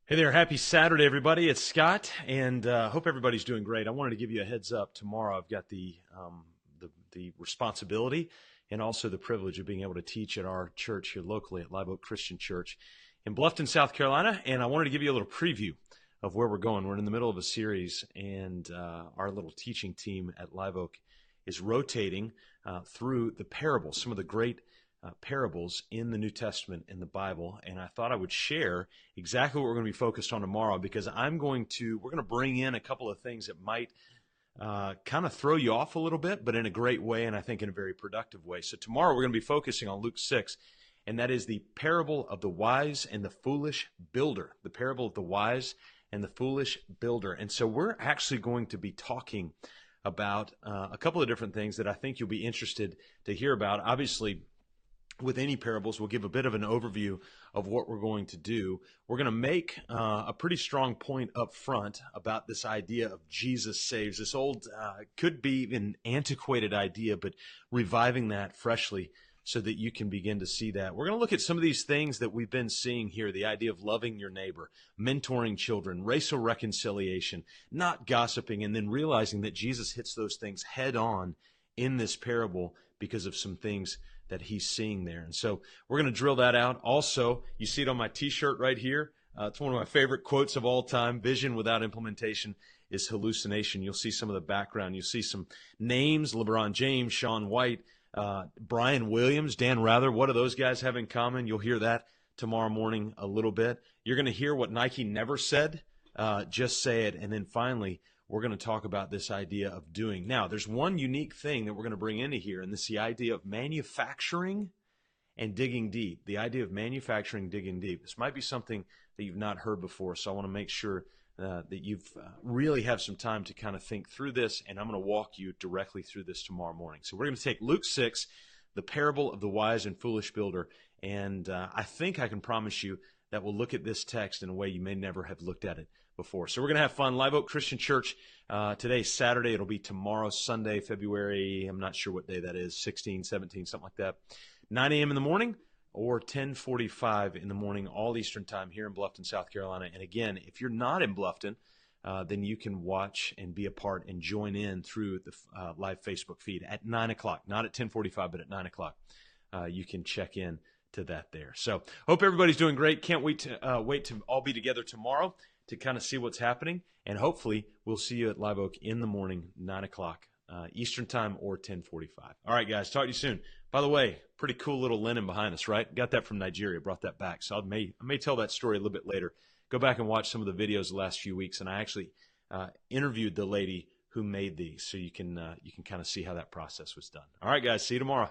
Hey there, happy Saturday, everybody. It's Scott, and hope everybody's doing great. I wanted to give you a heads up. Tomorrow, I've got the responsibility and also the privilege of being able to teach at our church here locally at Live Oak Christian Church in Bluffton, South Carolina. And I wanted to give you a little preview of where we're going. We're in the middle of a series, and our little teaching team at Live Oak is rotating through the parables, some of the great parables in the New Testament in the Bible, and I thought I would share exactly what we're going to be focused on tomorrow because we're going to bring in a couple of things that might kind of throw you off a little bit, but in a great way, and I think in a very productive way. So tomorrow we're going to be focusing on Luke 6, and that is the parable of the wise and the foolish builder. The parable of the wise and the foolish builder. And so we're actually going to be talking about a couple of different things that I think you'll be interested to hear about. Obviously, with any parables, we'll give a bit of an overview of what we're going to do. We're going to make a pretty strong point up front about this idea of Jesus saves. This old, could be an antiquated idea, but reviving that freshly so that you can begin to see that. We're going to look at some of these things that we've been seeing here, the idea of loving your neighbor, mentoring children, racial reconciliation, not gossiping, and then realizing that Jesus hits those things head on in this parable because of some things that he's seeing there. And so we're going to drill that out. Also, you see it on my t-shirt right here. It's one of my favorite quotes of all time. Vision without implementation is hallucination. You'll see some of the background. You'll see some names: LeBron James, Shaun White, Brian Williams, Dan Rather. What do those guys have in common? You'll hear that tomorrow morning a little bit. You're going to hear what Nike never said. Just say it. And then finally, we're going to talk about this idea of doing. Now, there's one unique thing that we're going to bring into here, and this is the idea of manufacturing and digging deep. The idea of manufacturing, digging deep. This might be something that you've not heard before, so I want to make sure that you've really have some time to kind of think through this, and I'm going to walk you directly through this tomorrow morning. So we're going to take Luke 6, the parable of the wise and foolish builder, and I think I can promise you that we'll look at this text in a way you may never have looked at it before. So we're going to have fun. Live Oak Christian Church, today's Saturday. It'll be tomorrow, Sunday, February, I'm not sure what day that is, 16, 17, something like that. 9 a.m. in the morning or 10:45 in the morning, all Eastern time here in Bluffton, South Carolina. And again, if you're not in Bluffton, then you can watch and be a part and join in through the live Facebook feed at 9 o'clock, not at 10:45, but at 9 o'clock. You can check in to that there. So hope everybody's doing great. Can't wait to all be together tomorrow to kind of see what's happening. And hopefully we'll see you at Live Oak in the morning, 9 o'clock Eastern time or 10:45. All right, guys, talk to you soon. By the way, pretty cool little linen behind us, right? Got that from Nigeria, brought that back. So I may tell that story a little bit later. Go back and watch some of the videos the last few weeks, and I actually interviewed the lady who made these, so you can kind of see how that process was done. All right, guys, see you tomorrow.